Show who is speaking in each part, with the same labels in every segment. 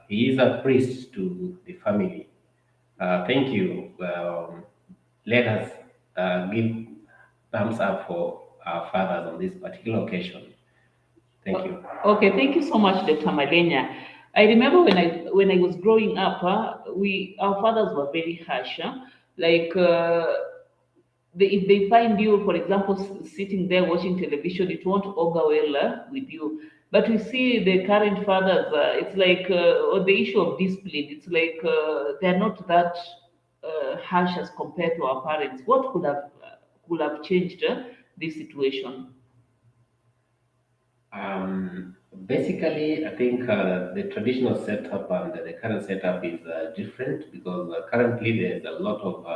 Speaker 1: He is a priest to the family. Thank you. Let us give thumbs up for our fathers on this particular occasion. Thank you.
Speaker 2: Okay, thank you so much, Dr. Malenya. I remember when I was growing up, we our fathers were very harsh. Like if they find you, for example, sitting there watching television, it won't augur well with you. But we see the current fathers, it's like on the issue of discipline, it's like they're not that harsh as compared to our parents. What could have changed this situation?
Speaker 1: Basically, I think the traditional setup and the current setup is different because currently there's a lot of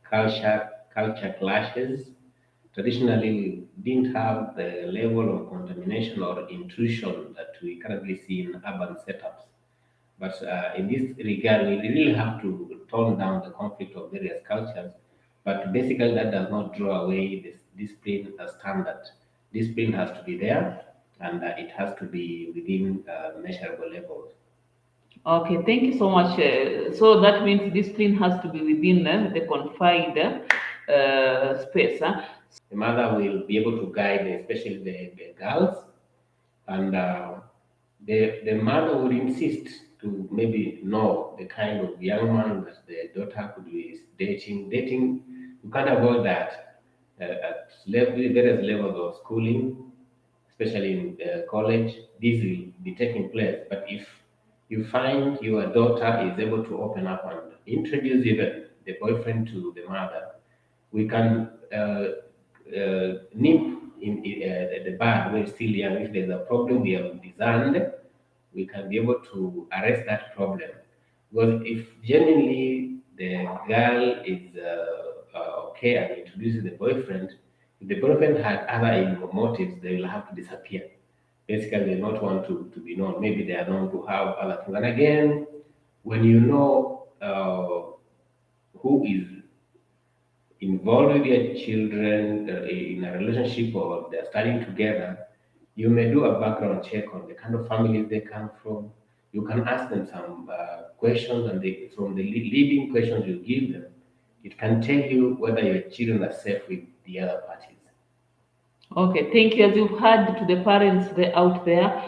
Speaker 1: culture clashes. Traditionally, we didn't have the level of contamination or intrusion that we currently see in urban setups. But in this regard, we really have to tone down the conflict of various cultures. But basically, that does not draw away this discipline standard. Discipline has to be there, and it has to be within measurable levels.
Speaker 2: Okay, thank you so much. So that means discipline has to be within the confined space. Huh?
Speaker 1: The mother will be able to guide, especially the girls, and the mother would insist to maybe know the kind of young man that the daughter could be dating. Dating, you can't avoid that at various levels of schooling, especially in college. This will be taking place. But if you find your daughter is able to open up and introduce even the boyfriend to the mother, we can nip the bud when still young. If there's a problem we have discerned, we can be able to arrest that problem. Because if genuinely the girl is okay and introduces the boyfriend, if the boyfriend had other motives, they will have to disappear. Basically, they not want to be known. Maybe they are known to have other things. And again, when you know who is involved with your children in a relationship or they're studying together, you may do a background check on the kind of families they come from. You can ask them some questions, and from the leading questions you give them, it can tell you whether your children are safe with the other parties.
Speaker 2: Okay, thank you. As you've heard to the parents out there,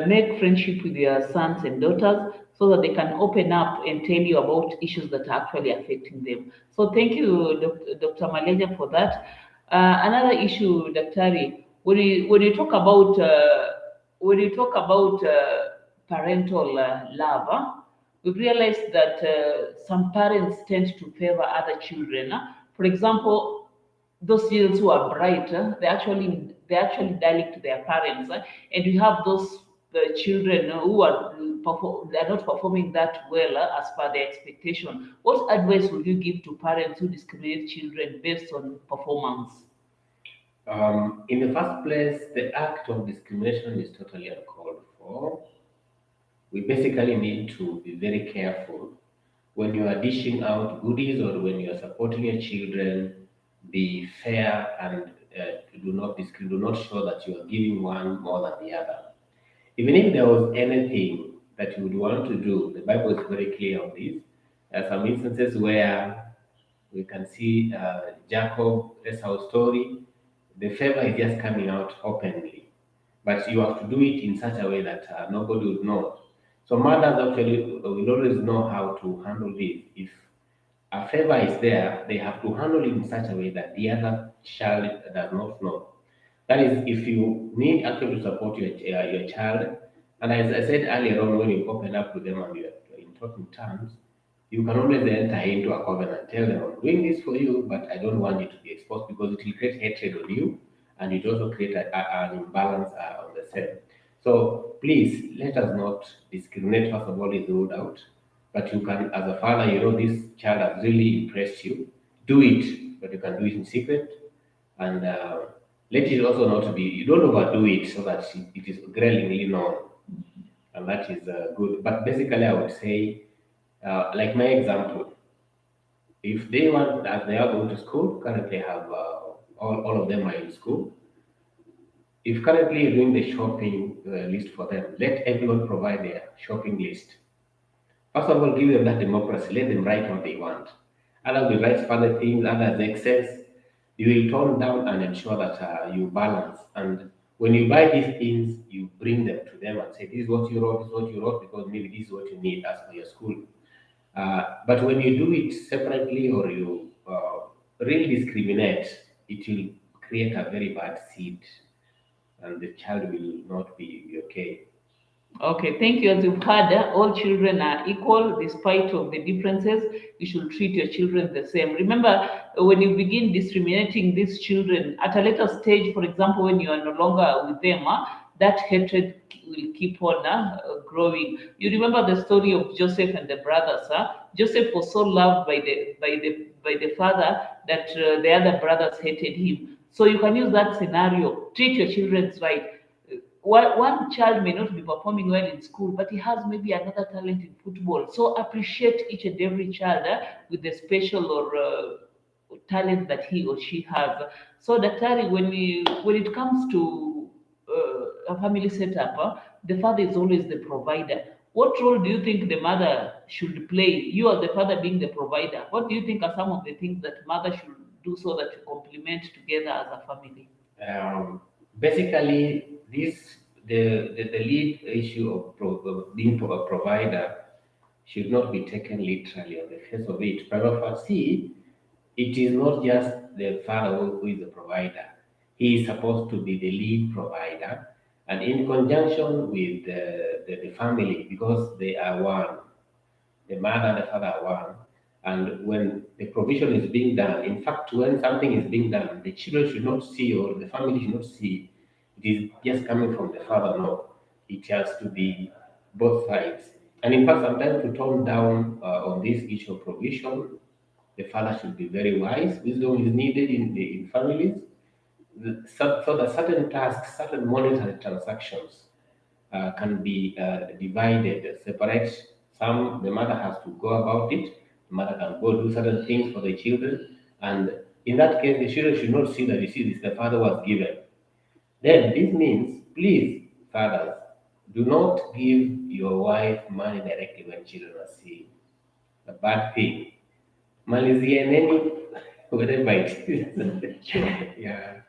Speaker 2: make friendship with your sons and daughters so that they can open up and tell you about issues that are actually affecting them. So thank you, Dr. Maleja, for that. Another issue, Daktari, when you talk about parental love, we've realized that some parents tend to favor other children. For example, those students who are bright, they actually dialect to their parents, and we have those children who they are not performing that well as per their expectation. What advice would you give to parents who discriminate children based on performance?
Speaker 1: In the first place, the act of discrimination is totally uncalled for. We basically need to be very careful when you are dishing out goodies or when you are supporting your children. Be fair and do not show that you are giving one more than the other. Even if there was anything that you would want to do, the Bible is very clear on this. There are some instances where we can see Jacob, Esau's story. The favor is just coming out openly, but you have to do it in such a way that nobody would know. So mothers actually will always know how to handle this. If a favor is there, they have to handle it in such a way that the other child does not know. That is, if you need actually to support your child, and as I said earlier on, when you open up to them and you're in talking terms, you can always enter into a covenant, tell them, I'm doing this for you, but I don't want you to be exposed because it will create hatred on you and it also create an imbalance on the same. So please let us not discriminate. First of all, is ruled out, but you can, as a father, you know this child has really impressed you. Do it, but you can do it in secret, and let it also not be. You don't overdo it so that it is glaringly known, and that is good. But basically, I would say, like my example, if they want, as they are going to school, currently have all of them are in school. If currently you're doing the shopping list for them, let everyone provide their shopping list. First of all, give them that democracy. Let them write what they want. Others will write further things, others excess. You will tone down and ensure that you balance. And when you buy these things, you bring them to them and say, this is what you wrote, this is what you wrote, because maybe this is what you need as per your school. But when you do it separately or you really discriminate, it will create a very bad seed and the child will not be okay.
Speaker 2: Okay, thank you. As you've heard, all children are equal despite of the differences. You should treat your children the same. Remember, when you begin discriminating these children at a later stage, for example, when you are no longer with them, that hatred will keep on growing. You remember the story of Joseph and the brothers. Joseph was so loved by the father that the other brothers hated him. So you can use that scenario. Treat your children right. One child may not be performing well in school, but he has maybe another talent in football. So appreciate each and every child with the special or talent that he or she has. So Daktari, when it comes to a family setup, the father is always the provider. What role do you think the mother should play? You as the father being the provider, what do you think are some of the things that mother should do so that you complement together as a family?
Speaker 1: Basically, the lead issue of being a provider should not be taken literally on the face of it. Prima facie, it is not just the father who is the provider. He is supposed to be the lead provider, and in conjunction with the family, because they are one, the mother and the father are one. And when the provision is being done, in fact, when something is being done, the children should not see or the family should not see it is just coming from the father. No, it has to be both sides. And in fact, sometimes to tone down on this issue of provision, the father should be very wise. Wisdom is needed in families. So that certain tasks, certain monetary transactions can be divided, separate. Some the mother has to go about it. The mother can go do certain things for the children, and in that case, the children should not see that you see this the father was given. Then this means, please, fathers, do not give your wife money directly when children are seeing. A bad thing. Malizianeni, whatever it is.
Speaker 2: Sure.
Speaker 1: Yeah.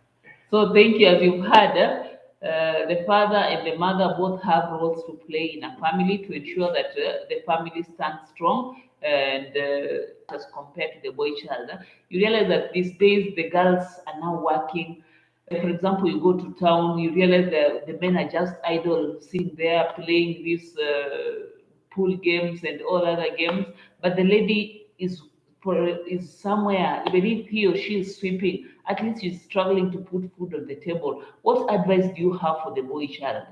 Speaker 2: So thank you. As you've heard, the father and the mother both have roles to play in a family to ensure that the family stands strong and as compared to the boy child. You realize that these days the girls are now working. For example, you go to town, you realize the men are just idle, sitting there playing these pool games and all other games, but the lady is somewhere, even if he or she is sweeping, at least she's struggling to put food on the table. What advice do you have for the boy child?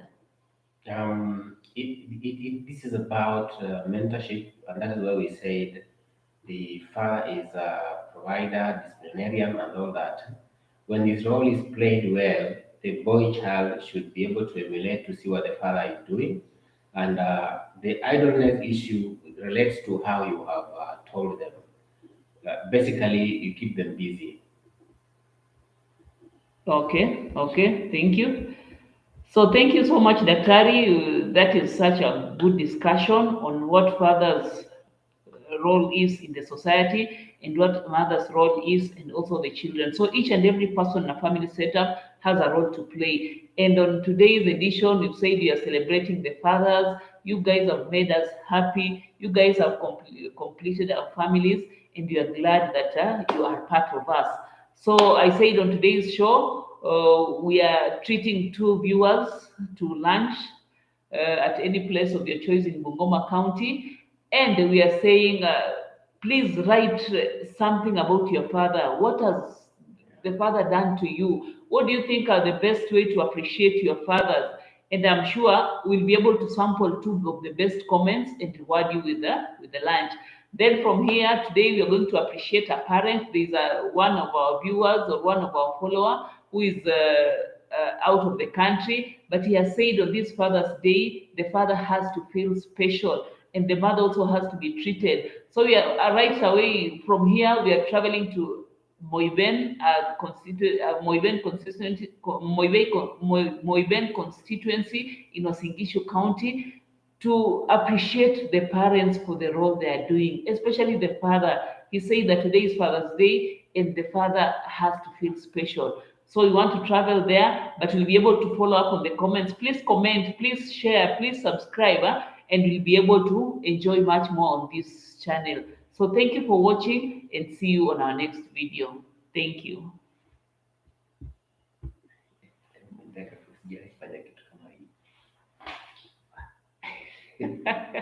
Speaker 1: This is about mentorship, and that is why we said the father is a provider, disciplinarian, and all that. When this role is played well, the boy child should be able to emulate to see what the father is doing. And the idleness issue relates to how you have told them. Basically, you keep them busy.
Speaker 2: Okay, okay, thank you. So thank you so much, Daktari. That is such a good discussion on what fathers role is in the society and what mother's role is and also the children. So each and every person in a family setup has a role to play. And on today's edition, you said you are celebrating the fathers. You guys have made us happy. You guys have completed our families and we are glad that you are part of us. So I said on today's show, we are treating two viewers to lunch at any place of your choice in Bungoma County. And we are saying, please write something about your father. What has the father done to you? What do you think are the best way to appreciate your fathers? And I'm sure we'll be able to sample two of the best comments and reward you with the lunch. Then from here today we are going to appreciate a parent. There's one of our viewers or one of our follower who is out of the country, but he has said on this Father's Day, the father has to feel special and the mother also has to be treated. So we are right away from here, we are traveling to Moiben constituency in Uasin County to appreciate the parents for the role they are doing, especially the father. He said that today is Father's Day and the father has to feel special. So we want to travel there, but we'll be able to follow up on the comments. Please comment, please share, please subscribe, and we'll be able to enjoy much more on this channel. So thank you for watching and see you on our next video. Thank you.
Speaker 1: Nataka kusijai fanya kitu kama hii.